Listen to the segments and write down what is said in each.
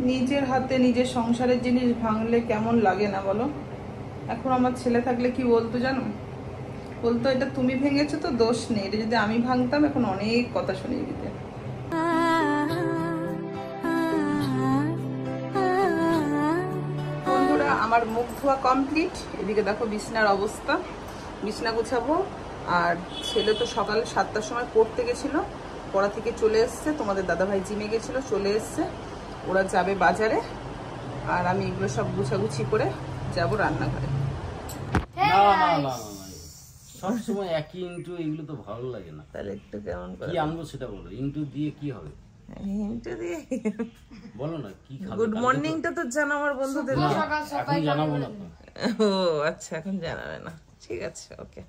নিজের হাতে নিজের সংসারের জিনিস ভাঙলে কেমন লাগে না বলো? এখন আমার ছেলে থাকলে কি বলতো জানো? বলতো এটা তুমি ভেঙেছো তো দোষ নেই, এটা যদি আমি ভাঙতাম এখন অনেক কথা শুনিয়ে দিতে। বন্ধুরা আমার মুখ ধোয়া কমপ্লিট, এদিকে দেখো বিছনার অবস্থা, বিছনা গুছাবো। আর ছেলে তো সকালে 7টার সময় পড়তে গেছিলো, পড়া থেকে চলে এসছে, তোমাদের দাদাভাই জিমে গেছিলো, চলে এসছে, ওরা যাবে বাজারে, আর আমি এগুলো সব গুছাগুছি করে যাব রান্নাঘরে। সবসময় একই ইন্টু, এগুলো তো ভালো লাগে না। তাহলে একটু কেমন করে কি আনবো সেটা বলো, ইন্টু দিয়ে কি হবে? ইন্টু দিয়ে বলো না কি খাবে। গুড মর্নিংটা তো জানো আমার বন্ধুদের, এখন জানাবো না তো। ও আচ্ছা, এখন জানাবে না, ঠিক আছে, ওকে।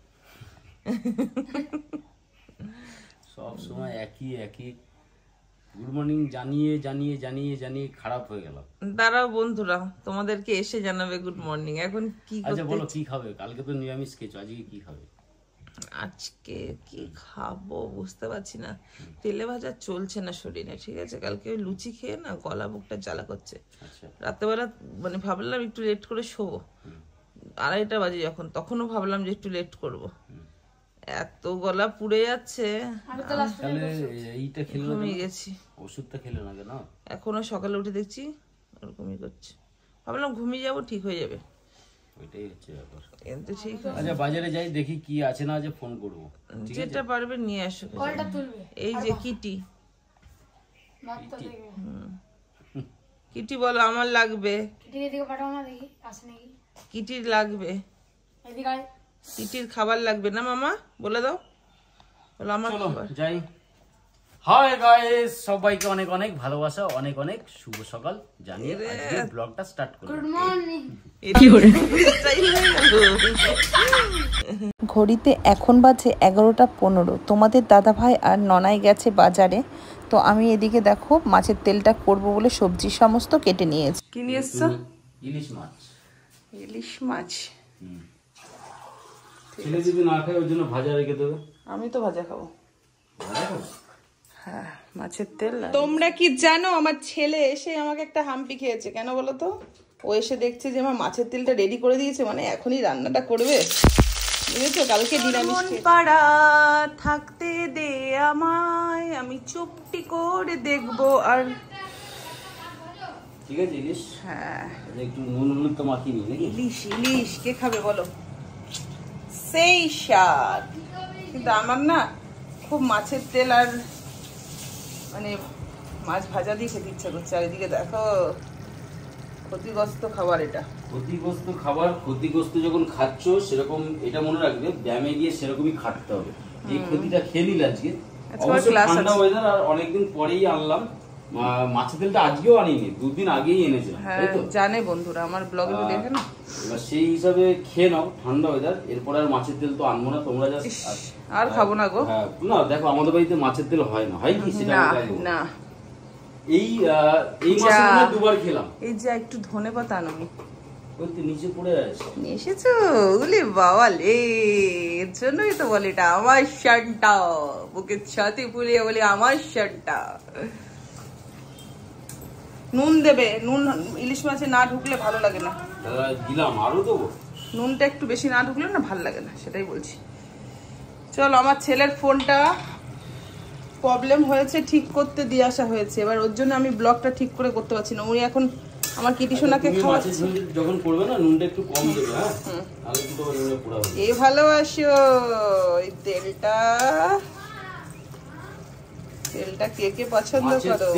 সব সময় একই একই গুড মর্নিং জানিয়ে জানিয়ে জানিয়ে জানিয়ে খারাপ হয়ে গেল। দাঁড়াও বন্ধুরা, তোমাদেরকে এসে জানাবে গুড মর্নিং। এখন কি আচ্ছা বলো কি খাবে? কালকে তো নিরামিষ খেয়েছো, আজকে কি খাবে? আজকে কি খাবো বুঝতে পারছি না, তেলে ভাজা চলছে না শরীরে, ঠিক আছে। কালকে ওই লুচি খেয়ে না গলা বুকটা জ্বালা করছে। রাত্রেবেলা মানে ভাবলাম একটু লেট করে শোবো, 2:30 বাজে যখন, তখনও ভাবলাম যে একটু লেট করবো, এত গলা পুড়ে যাচ্ছে, এইটা খেলে ঘুমিয়ে গেছি। ওষুধটা খেলে না কেন? এখনো সকালে উঠে দেখছি ওরকমই করছে, ভাবলাম ঘুমিয়ে যাবো, ঠিক হয়ে যাবে, ওইটাই হচ্ছে ব্যাপার। কিন্তু ঠিক। আচ্ছা বাজারে যাই, দেখি কি আছে না আছে, ফোন করবো। যেটা পারবে নিয়ে আসো। এই যে কিটি, কিটি বলো আমার লাগবে, কিটির লাগবে, কিটির খাবার লাগবে না মামা, বলে দাও, বলো আমার খাবার। যাই। হাই গাইস, সবাইকে অনেক অনেক ভালোবাসা, অনেক অনেক শুভ সকাল জানিয়ে আজকে ব্লগটা স্টার্ট করব। Good morning. ঘড়িতে এখন বাজে 11টা 15। তোমাদের দাদাভাই আর ননাই গেছে বাজারে, তো আমি এদিকে দেখো মাছের তেলটা করব বলে সবজি সমস্ত কেটে নিয়েছি। কি নিয়ে এসছো? ইলিশ মাছ। ইলিশ মাছ। ছেলে যদি না খায় ওর জন্য ভাজা রেখে দেবে। আমি তো ভাজা খাবো। হ্যাঁ, মাছের তেল। তোমরা কি জানো আমার ছেলে এসে আমাকে একটা হাম্পি খেয়েছে, কেন বলো তো? ও এসে দেখছে যে আমার মাছের তেলটা রেডি করে দিয়েছে, মানে এখনই রান্নাটা করবে, বুঝেছো? কালকে নিরামিষ পাড়া থাকতে দে আমায়, আমি চুপটি করে দেখবো। আর ঠিক আছে ইলিশ, হ্যাঁ একটু নুন হলুদ তো মাখিয়ে নিই নাকি? ইলিশ, ইলিশ কে খাবে বলো? সেই স্বাদ। কিন্তু আমার না খুব মাছের তেল আর মানে মাছ ভাজা দিয়ে খেতে ইচ্ছা করছে। আর এদিকে দেখো ক্ষতিগ্রস্ত খাবার, এটা ক্ষতিগ্রস্ত খাবার। ক্ষতিগ্রস্ত যখন খাচ্ছ সেরকম এটা মনে রাখবে, ব্যায়ামে গিয়ে সেরকমই খাটতে হবে। এই ক্ষতিটা খেয়ে নিলে আজকে, অবশ্য ঠান্ডা ওয়েদার, আর অনেকদিন পরেই আনলাম মাছের তেলটা, আজকেও আনিনি, 2 দিন আগেই এনেছিলাম। হ্যাঁ জানে বন্ধুরা, আমার ব্লগে তো দেখে না। এবার সেই হিসাবে খেয়ে নাও, ঠান্ডা ওয়েদার, এরপর আর মাছের তেল তো আনবো না, তোমরা জাস্ট আর খাবো না গো। হ্যাঁ না, দেখো আমাদের বাড়িতে মাছের তেল হয় না, হয় কি সেটা না, এই মাসে আমরা 2 বার খেলাম। এই যে একটু ধনেপাতা আনোনি, ওই তো নিচে পড়ে আছে, নিয়ে এসেছো? ওলে বাবা লে, এর জন্যই তো বলে এটা আমার শানটা, বুকের ছাতি ফুলিয়ে বলি আমার শানটা। নুন দেবে, নুন ইলিশ মাছে না ঢুকলে ভালো লাগে না। দিলাম, আরো দেবো। নুনটা একটু বেশি না ঢুকলে না ভালো লাগে না, সেটাই বলছি। চলো, আমার ছেলের ফোনটা প্রবলেম হয়েছে, ঠিক করতে দিয়ে আসা হয়েছে, এবার ওর জন্য আমি ব্লগটা ঠিক করে করতে পারছি না। উনি এখন আমার কিটি সোনাকে খাওয়াচ্ছে। যখন করবে না নুনটা একটু কম দেবে, হ্যাঁ তাহলে কিন্তু নুনটা পুরো হবে। এই ভালোবাসো এই তেলটা, তেলটা কে কে পছন্দ করো?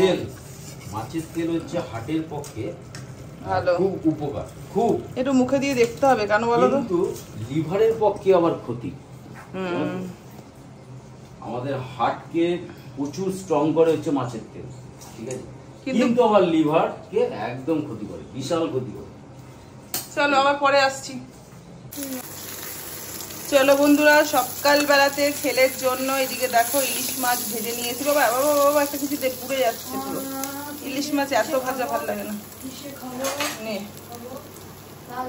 মাছের তেল হচ্ছে হার্টের পক্ষে ভালো, খুব উপকার, খুব। একটু মুখে দিয়ে দেখতে হবে, কেন বলো তো? কিন্তু লিভারের পক্ষে আবার ক্ষতি। আমাদের হার্টকে প্রচুর স্ট্রং করে হচ্ছে মাছের তেল, ঠিক আছে, কিন্তু আবার লিভারকে একদম ক্ষতি করে, বিশাল ক্ষতি করে। চলো আবার পরে আসছি। চলো বন্ধুরা, সকাল বেলাতে ছেলের জন্য এদিকে দেখো ইলিশ মাছ ভেজে নিয়েছি। বাবা বাবা বাবা, একটা কিছু পুড়ে যাচ্ছে পুরো। ইলিশ মাছ এত ভাজা ভালো লাগে না। নে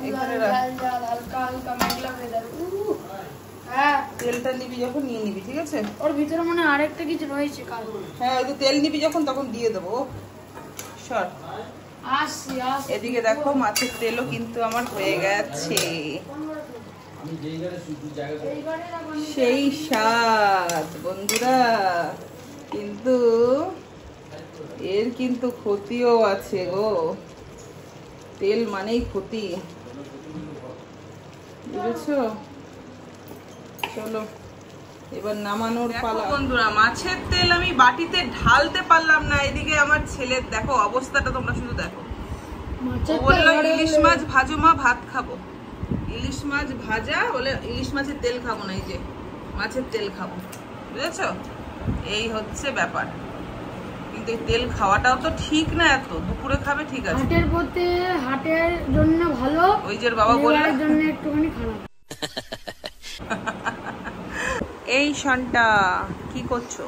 এখানে তেলটা নিবি যখন নিয়ে নিবি, ঠিক আছে? ওর ভিতরে মনে আরেকটা কিছু রয়েছে। হ্যাঁ, ওই তেল নিবি যখন তখন দিয়ে দেবো। সর এদিকে দেখো মাছের তেলও কিন্তু আমার হয়ে গেছে, সেই স্বাদ বন্ধুরা। কিন্তু এর কিন্তু ক্ষতিও আছে গো, তেল মানেই ক্ষতি, বুঝেছো? চলো এবার নামানোর পালা। বন্ধুরা মাছের তেল আমি বাটিতে ঢালতে পারলাম না, এদিকে আমার ছেলের দেখো অবস্থাটা, তোমরা শুধু দেখো। ও বললো ইলিশ মাছ ভাজো মা, ভাত খাবো। ইলিশ মাছ ভাজা বলে, ইলিশ মাছের তেল খাবো না, এই যে মাছের তেল খাবো, বুঝেছো? এই হচ্ছে ব্যাপার। কিন্তু এই তেল খাওয়াটাও তো ঠিক না, এত দুপুরে খাবে ঠিক আছে, হাটের পথে হাটের জন্য ভালো, ওই যে বাবা বললো জন্য একটুখানি খারাপ। এই শানটা কি করছো?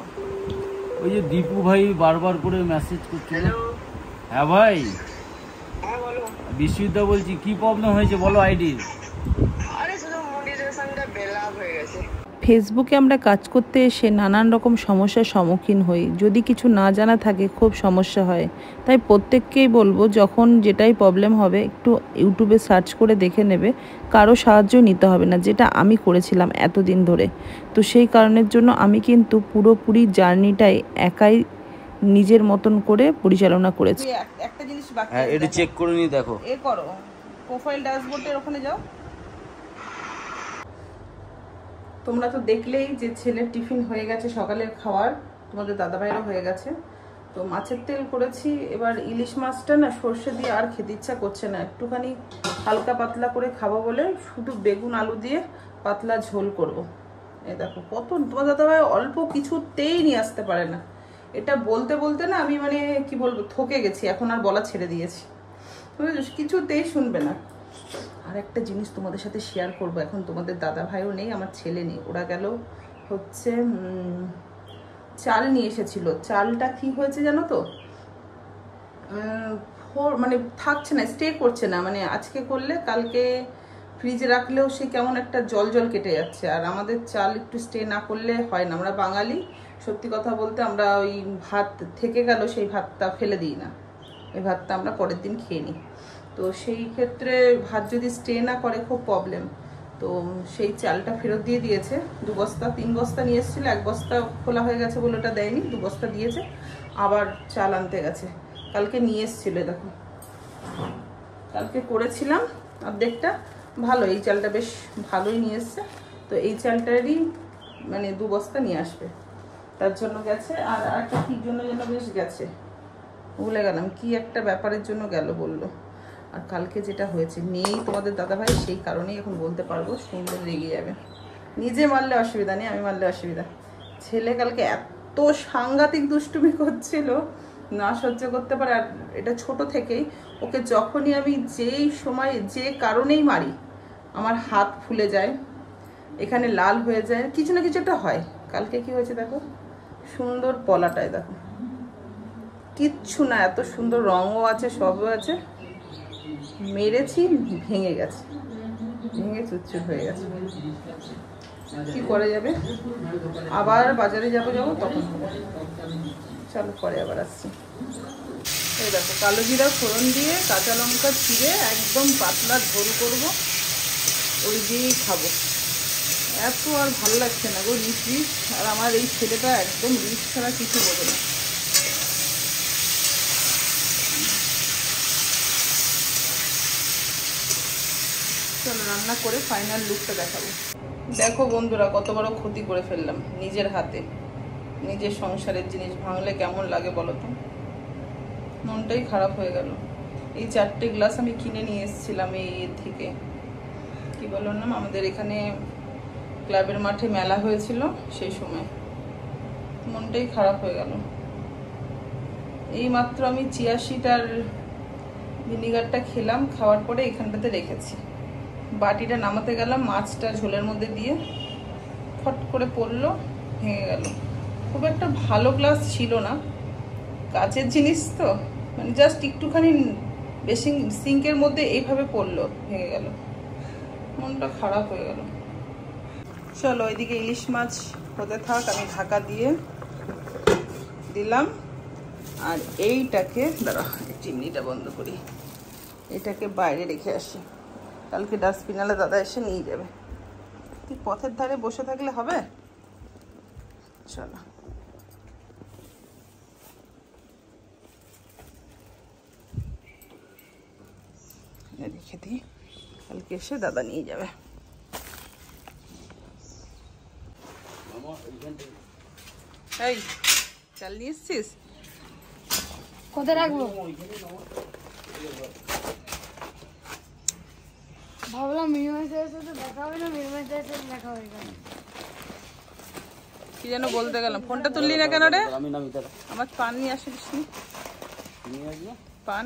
ওই যে দীপু ভাই বারবার করে মেসেজ করছিল। হ্যাঁ ভাই, বিশ্বজিৎদা বলছি, কি প্রবলেম হয়েছে বলো আইডির। ফেসবুকে আমরা কাজ করতে এসে নানান রকম সমস্যার সম্মুখীন হই, যদি কিছু না জানা থাকে খুব সমস্যা হয়। তাই প্রত্যেককেই বলবো, যখন যেটাই প্রবলেম হবে একটু ইউটিউবে সার্চ করে দেখে নেবে, কারো সাহায্য নিতে হবে না, যেটা আমি করেছিলাম এতদিন ধরে। তো সেই কারণের জন্য আমি কিন্তু পুরোপুরি জার্নিটাই একাই নিজের মতন করে পরিচালনা করেছি। একটা জিনিস বাকি, হ্যাঁ এটা চেক করে নি, দেখো এ করো, প্রোফাইল ড্যাশবোর্ডের ওখানে যাও। তোমরা তো দেখলেই যে ছেলের টিফিন হয়ে গেছে, সকালের খাবার, তোমাদের দাদাভাইয়েরও হয়ে গেছে। তো মাছের তেল করেছি, এবার ইলিশ মাছটা না সর্ষে দিয়ে আর খেতে ইচ্ছা করছে না, একটুখানি হালকা পাতলা করে খাবো বলে শুধু বেগুন আলু দিয়ে পাতলা ঝোল করব। এই দেখো কত, তোমার দাদাভাই অল্প কিছুতেই নিয়ে আসতে পারে না। এটা বলতে বলতে না আমি মানে কি বলবো, থকে গেছি, এখন আর বলা ছেড়ে দিয়েছি, বুঝেছো? কিছুতেই শুনবে না। আর একটা জিনিস তোমাদের সাথে শেয়ার করবো, এখন তোমাদের দাদা ভাইও নেই, আমার ছেলে নেই, ওরা গেল হচ্ছে চাল নিয়ে এসেছিল। চালটা কি হয়েছে জানো তো, মানে থাকছে না, স্টে করছে না, মানে আজকে করলে কালকে ফ্রিজে রাখলেও সে কেমন একটা জল জল কেটে যাচ্ছে। আর আমাদের চাল একটু স্টে না করলে হয় না, আমরা বাঙালি, সত্যি কথা বলতে আমরা ওই ভাত থেকে গেল সেই ভাতটা ফেলে দিই না, এই ভাতটা আমরা পরের দিন খেয়ে নিই। তো সেই ক্ষেত্রে ভাত যদি স্টে না করে খুব প্রবলেম। তো সেই চালটা ফেরত দিয়ে দিয়েছে, 2 বস্তা 3 বস্তা নিয়ে এসেছিলো, 1 বস্তা খোলা হয়ে গেছে বলে ওটা দেয়নি, 2 বস্তা দিয়েছে, আবার চাল আনতে গেছে। কালকে নিয়ে এসেছিলো, দেখো কালকে করেছিলাম অর্ধেকটা, ভালো, এই চালটা বেশ ভালোই নিয়ে এসছে। তো এই চালটারই মানে 2 বস্তা নিয়ে আসবে, তার জন্য গেছে। আর একটা কী জন্য যেন বেশ গেছে, ভুলে গেলাম, কি একটা ব্যাপারের জন্য গেল বললো। আর কালকে যেটা হয়েছে, নেই তোমাদের দাদাভাই, সেই কারণেই এখন বলতে পারবো, শুনলে রেগে যাবে। নিজে মারলে অসুবিধা নেই, আমি মারলে অসুবিধা। ছেলে কালকে এত সাংঘাতিক দুষ্টুমি করছিল, না সহ্য করতে পারে। আর এটা ছোট থেকেই ওকে যখনই আমি যেই সময় যে কারণেই মারি, আমার হাত ফুলে যায়, এখানে লাল হয়ে যায়, কিছু না কিছু একটা হয়। কালকে কি হয়েছে দেখো, সুন্দর পলাটায় দেখো, কিচ্ছু না, এত সুন্দর রঙও আছে, সবও আছে, মেরেছি ভেঙে গেছে, ভেঙে চুরচুর হয়ে গেছে। কি করে যাবে, আবার বাজারে যাবো তখন হবে। চলো পরে আবার আসছি। এই দেখো কালো জিরা ফোড়ন দিয়ে কাঁচা লঙ্কা চিড়ে একদম পাতলা ঝোল করবো, ওই দিয়েই খাবো। এত আর ভালো লাগছে না গো রিচ রিচ, আর আমার এই ছেলেটা একদম রিচ ছাড়া কিছু বোঝে না। চলো রান্না করে ফাইনাল লুকটা দেখাবো। দেখো বন্ধুরা, কত বড় ক্ষতি করে ফেললাম নিজের হাতে। নিজের সংসারের জিনিস ভাঙলে কেমন লাগে বলো তো, মনটাই খারাপ হয়ে গেল। এই 4টে গ্লাস আমি কিনে নিয়ে এসেছিলাম এই থেকে, কি বলো না, আমাদের এখানে ক্লাবের মাঠে মেলা হয়েছিল, সেই সময় মনটাই খারাপ হয়ে গেল। এই মাত্র আমি চিয়া সিড আর ভিনিগারটা খেলাম, খাওয়ার পরে এখানটাতে রেখেছি। বাটিটা নামাতে গেলাম, মাছটা ঝোলের মধ্যে দিয়ে ফট করে পড়লো, ভেঙে গেল। খুব একটা ভালো গ্লাস ছিল না, কাচের জিনিস তো, মানে জাস্ট একটুখানি বেসিং সিঙ্কের মধ্যে এইভাবে পড়লো, ভেঙে গেল, মনটা খারাপ হয়ে গেল। চলো ওইদিকে ইলিশ মাছ হতে থাক, আমি ঢাকা দিয়ে দিলাম। আর এইটাকে দাঁড়া, চিমনিটা বন্ধ করি, এটাকে বাইরে রেখে আসি, কালকে ডাস্টবিনালে দাদা এসে নিয়ে যাবে। তুই পথের ধারে বসে থাকলে হবে? চলো রেখে দিই, কালকে এসে দাদা নিয়ে যাবে। এই চাল নিয়ে এসছিস? কোথায় রাখবো? ভাবলাম মিনিমাইজের সাথে দেখা হবে না, মিনিমাইজের সাথে দেখা হয়ে গেল। কি যেন বলতে গেলাম, ফোনটা তুললি না কেন রে? আমার পান নিয়ে আসিস নি? পান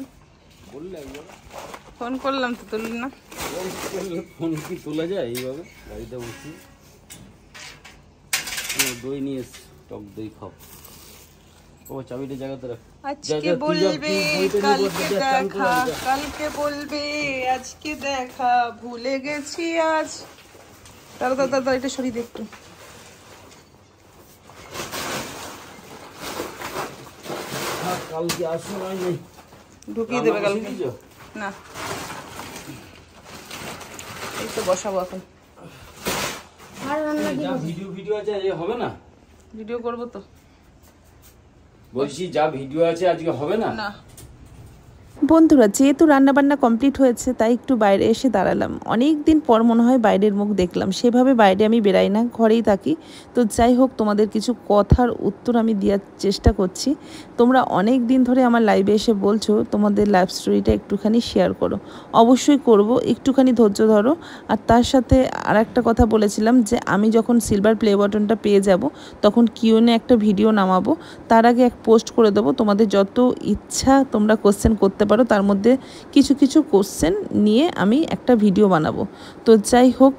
ফোন করলাম তো তুললি না। ফোন কি তোলা যায় এইভাবে? গাড়িতে বসছি, দই নিয়ে এসছি, টক দই খাও। ও চাবিটা জায়গাতে রাখ। আজকে বলবে কালকে দেখা, কালকে বলবে আজকে দেখা, ভুলে গেছি আজ। দাদা দাদা দাদা এটা সরিয়ে দে একটু। কালকে আসো নাই, ঢুকিয়ে দেবে কালকে না, এই তো বসাবো এখন। আর রান্না কি ভিডিও আছে হবে না? ভিডিও করবো তো, বলছি যা ভিডিও আছে আজকে হবে না। না বন্ধুরা, যেহেতু রান্নাবান্না কমপ্লিট হয়েছে তাই একটু বাইরে এসে দাঁড়ালাম। অনেক দিন পর মনে হয় বাইরের মুখ দেখলাম, সেভাবে বাইরে আমি বেরাই না, ঘরেই থাকি। তো যাই হোক, তোমাদের কিছু কথার উত্তর আমি দেওয়ার চেষ্টা করছি। তোমরা অনেক দিন ধরে আমার লাইভে এসে বলছো তোমাদের লাইফ স্টোরিটা একটুখানি শেয়ার করো। অবশ্যই করব, একটুখানি ধৈর্য ধরো। আর তার সাথে আর একটা কথা বলেছিলাম যে আমি যখন সিলভার প্লে বাটনটা পেয়ে যাব তখন কিউএনএ একটা ভিডিও নামাবো, তার আগে এক পোস্ট করে দেবো। তোমাদের যত ইচ্ছা তোমরা কোশ্চেন করতে পারো, তার মধ্যে কিছু কিছু কোশ্চেন নিয়ে আমি একটা ভিডিও বানাবো। তো যাই হোক,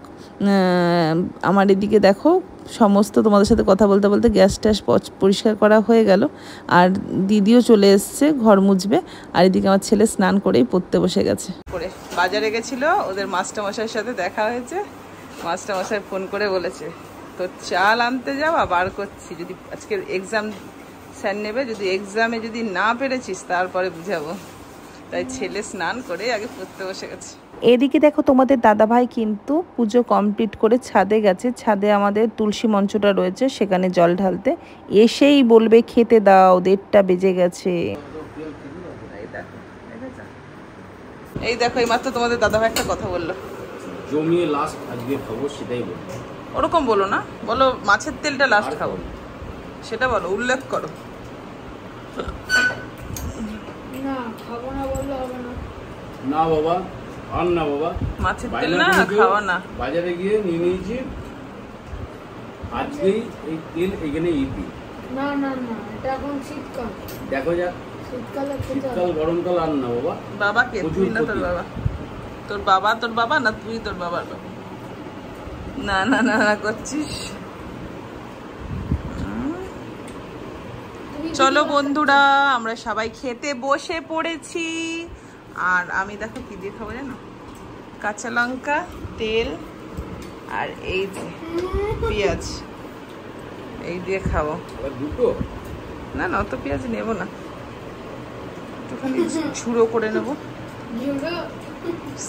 আমার এদিকে দেখো সমস্ত তোমাদের সাথে কথা বলতে বলতে গ্যাস ট্যাস পরিষ্কার করা হয়ে গেল, আর দিদিও চলে এসছে ঘর মুছবে, আর এদিকে আমার ছেলে স্নান করেই পড়তে বসে গেছে। করে বাজারে গেছিল, ওদের মাস্টারমশাইয়ের সাথে দেখা হয়েছে। মাস্টারমশাই ফোন করে বলেছে তো চাল আনতে যাওয়া, বার করছি, যদি আজকে এক্সাম স্যার নেবে, যদি এক্সামে যদি না পেরেছিস তারপরে বুঝাবো। তাই ছেলে স্নান করে আগে পড়তে বসে গেছে। এদিকে দেখো তোমাদের দাদাভাই কিন্তু পুজো কমপ্লিট করে ছাদে গেছে। ছাদে আমাদের তুলসী মঞ্চটা রয়েছে, সেখানে জল ঢালতে। এসেই বলবে খেতে দাও, 1:30 বেজে গেছে। এই দেখো এই মাত্র তোমাদের দাদাভাই একটা কথা বললো, জমিয়ে লাস্ট আজকে খাবো সেটাই বলো। ওরকম বলো না, বলো মাছের তেলটা লাস্ট খাবো, সেটা বলো, উল্লেখ করো। না খাবো না বললে হবে না। না বাবা, আর না বাবা, মাছের তেল না খাওয়া না। বাজারে গিয়ে নিয়ে নিয়েছি আজকেই, এই তেল এখানে ইপি। না না না, এটা এখন শীতকাল, দেখো যাক, শীতকালে শীতকাল গরমকাল আর না বাবা। বাবা কে? তুই না তোর বাবা? তোর বাবা তোর বাবা না তুই তোর বাবার বাবা? না না না না করছিস। চলো বন্ধুরা, আমরা সবাই খেতে বসে পড়েছি। আর আমি দেখো কি দিয়ে খাবো জানো, কাঁচা লঙ্কা, তেল আর এই যে পেঁয়াজ, এই দিয়ে খাবো। দুটো না না, অত পেঁয়াজ নেবো না, একটুখানি ঝুড়ো করে নেবো,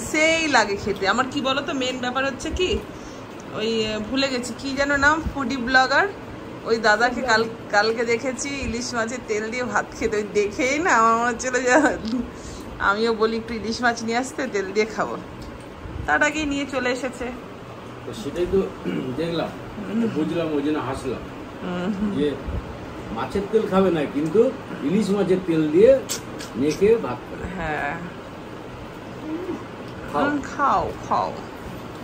সেই লাগে খেতে। আমার কি বলতো, মেন ব্যাপার হচ্ছে কি, ওই ভুলে গেছি কি যেন নাম, ফুডি ব্লগার, ওই দাদাকে কালকে দেখেছি ইলিশ মাছের তেল দিয়ে ভাত খেতে, ওই দেখেই না আমার মনে হচ্ছিল যে আমিও বলি একটু ইলিশ মাছ নিয়ে আসতে, তেল দিয়ে খাবো। তার আগেই নিয়ে চলে এসেছে। সেটাই তো দেখলাম, বুঝলাম, ওই জন্য হাসলাম যে মাছের তেল খাবে না, কিন্তু ইলিশ মাছের তেল দিয়ে মেখে ভাত খাবে। হ্যাঁ খাও খাও,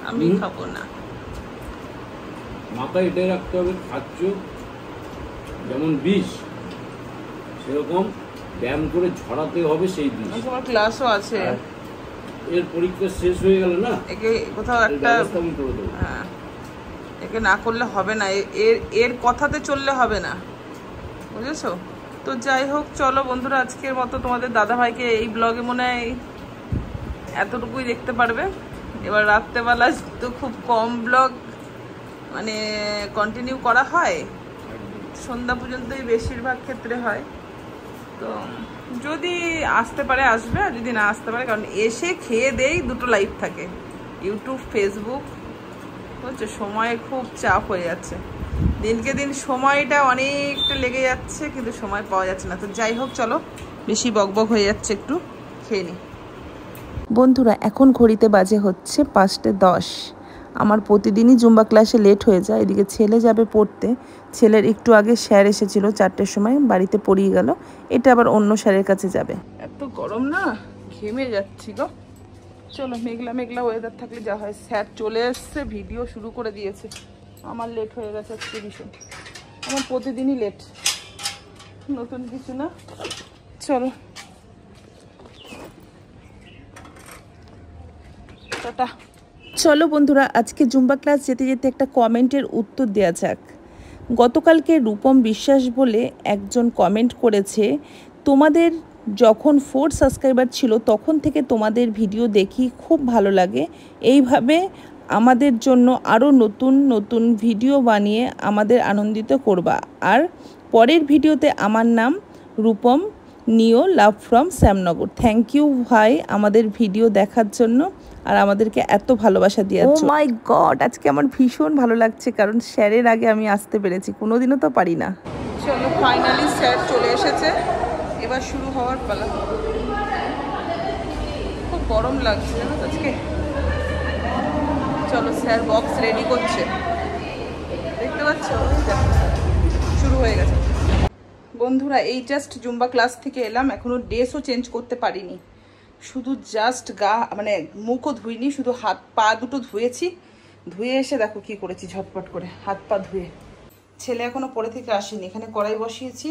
আমি খাবো না। মাথায় এটাই রাখতে হবে, খাচ্ছ যেমন বিষ, সেরকম ব্যায়াম করে ঝরাতে হবে সেই বিষ। তোমার ক্লাসও আছে, এর পরীক্ষা শেষ হয়ে গেল না, একে কোথাও একটা আমি করে দেবো। হ্যাঁ, একে না করলে হবে না, এর কথাতে চললে হবে না, বুঝেছো? তো যাই হোক, চলো বন্ধুরা, আজকের মতো তোমাদের দাদাভাইকে এই ব্লগে মনে হয় এতটুকুই দেখতে পারবে। এবার রাত্রেবেলা তো খুব কম ব্লগ মানে কন্টিনিউ করা হয়, সন্ধ্যা পর্যন্তই বেশিরভাগ ক্ষেত্রে হয়। তো যদি আসতে পারে আসবে, আর যদি না আসতে পারে, কারণ এসে খেয়ে দেই দুটো লাইভ থাকে, ইউটিউব ফেসবুক, বুঝছো, সময়ের খুব চাপ হয়ে যাচ্ছে দিনকে দিন, সময়টা অনেকটা লেগে যাচ্ছে কিন্তু সময় পাওয়া যাচ্ছে না। তো যাই হোক, চলো, বেশি বকবক হয়ে যাচ্ছে, একটু খেয়ে নিই। বন্ধুরা এখন ঘড়িতে বাজে হচ্ছে 5:10। আমার প্রতিদিনই জুম্বা ক্লাসে লেট হয়ে যায়। এদিকে ছেলে যাবে পড়তে, ছেলের একটু আগে স্যার এসেছিল 4টের সময়, বাড়িতে পড়িয়ে গেল, এটা আবার অন্য স্যারের কাছে যাবে। এত গরম না, ঘেমে যাচ্ছি গো। চলো, মেঘলা মেঘলা ওয়েদার থাকলে যা হয়। স্যার চলে এসছে, ভিডিও শুরু করে দিয়েছে, আমার লেট হয়ে গেছে আজকে ভীষণ। আমার প্রতিদিনই লেট, নতুন কিছু না। চলো টাটা। চলো বন্ধুরা, আজকে জুম্বা ক্লাস যেতে যেতে একটা কমেন্টের উত্তর দেওয়া যাক। গতকালকে রূপম বিশ্বাস বলে একজন কমেন্ট করেছে, তোমাদের যখন 4 সাবস্ক্রাইবার ছিল তখন থেকে তোমাদের ভিডিও দেখি, খুব ভালো লাগে, এইভাবে আমাদের জন্য আরও নতুন নতুন ভিডিও বানিয়ে আমাদের আনন্দিত করবা। আর পরের ভিডিওতে আমার নাম রূপম নিও, love from Shyamnagar. Thank you ভাই আমাদের ভিডিও দেখার জন্য আর আমাদেরকে এত ভালোবাসা দিয়েছো। ও মাই গড, আজকে আমার ভীষণ ভালো লাগছে, কারণ স্যারের আগে আমি আসতে পেরেছি, কোনোদিনও তো পারি না। চলো, ফাইনালি স্যার চলে এসেছে, এবার শুরু হওয়ার পালা। খুব গরম লাগছে জানো তো আজকে। চলো, স্যার বক্স রেডি করছে, দেখতে পাচ্ছ, শুরু হয়ে গেছে। বন্ধুরা, এই জাস্ট জুম্বা ক্লাস থেকে এলাম, এখনো ড্রেসও চেঞ্জ করতে পারিনি, শুধু জাস্ট মানে মুখও ধুইনি, শুধু হাত পা দুটো ধুয়েছি। ধুয়ে এসে দেখো কি করেছি, ঝটপট করে হাত পা ধুয়ে। ছেলে এখনো পরে থেকে আসেনি, এখানে কড়াই বসিয়েছি,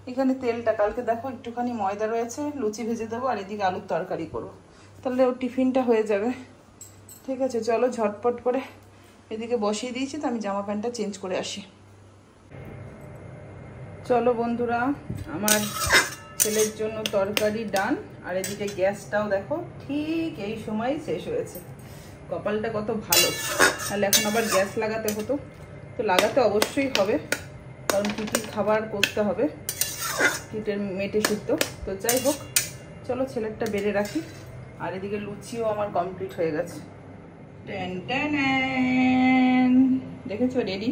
এখানে তেলটা, কালকে দেখো একটুখানি ময়দা রয়েছে, লুচি ভেজে দেবো, আর এদিকে আলুর তরকারি করবো, তাহলে ওর টিফিনটা হয়ে যাবে। ঠিক আছে, চলো ঝটপট করে এদিকে বসিয়ে দিয়েছি, তো আমি জামা প্যান্টটা চেঞ্জ করে আসি। চলো বন্ধুরা, আমার ছেলের জন্য তরকারি ডান, আর এদিকে গ্যাসটাও দেখো ঠিক এই সময় শেষ হয়েছে। কপালটা কত ভালো, তাহলে এখন আবার গ্যাস লাগাতে হতো, তো লাগাতে অবশ্যই হবে, কারণ কিটির খাবার করতে হবে, কিটের মেটে সিদ্ধ। তো যাই হোক, চলো ছেলেরটা বেড়ে রাখি, আর এদিকে লুচিও আমার কমপ্লিট হয়ে গেছে। দেখেছো, রেডি।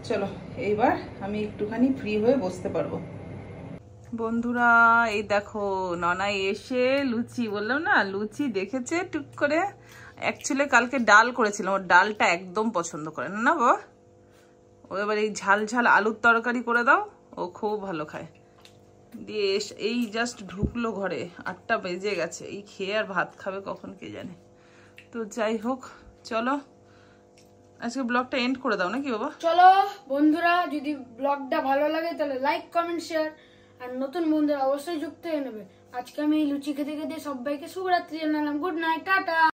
চলো, এইবার আমি একটুখানি ফ্রি হয়ে বসতে পারবো। বন্ধুরা, এই দেখো ননাই এসে লুচি, বললাম না লুচি দেখেছে টুক করে। অ্যাকচুয়ালি কালকে ডাল করেছিলাম, ওর ডালটা একদম পছন্দ করে না বাবা, ও এবার এই ঝাল ঝাল আলুর তরকারি করে দাও, ও খুব ভালো খায়। দিয়ে এই জাস্ট ঢুকলো ঘরে, 8টা বেজে গেছে, এই খেয়ে আর ভাত খাবে কখন কে জানে। তো যাই হোক, চলো আজকে ব্লগটা এন্ড করে দাও নাকি বাবা। চলো বন্ধুরা, যদি ব্লগটা ভালো লাগে তাহলে লাইক, কমেন্ট, শেয়ার, আর নতুন বন্ধুরা অবশ্যই যুক্ত হয়ে নেবে। আজকে আমি এই লুচি খেতে খেতে সবাইকে শুভরাত্রি জানালাম। Good night, tata.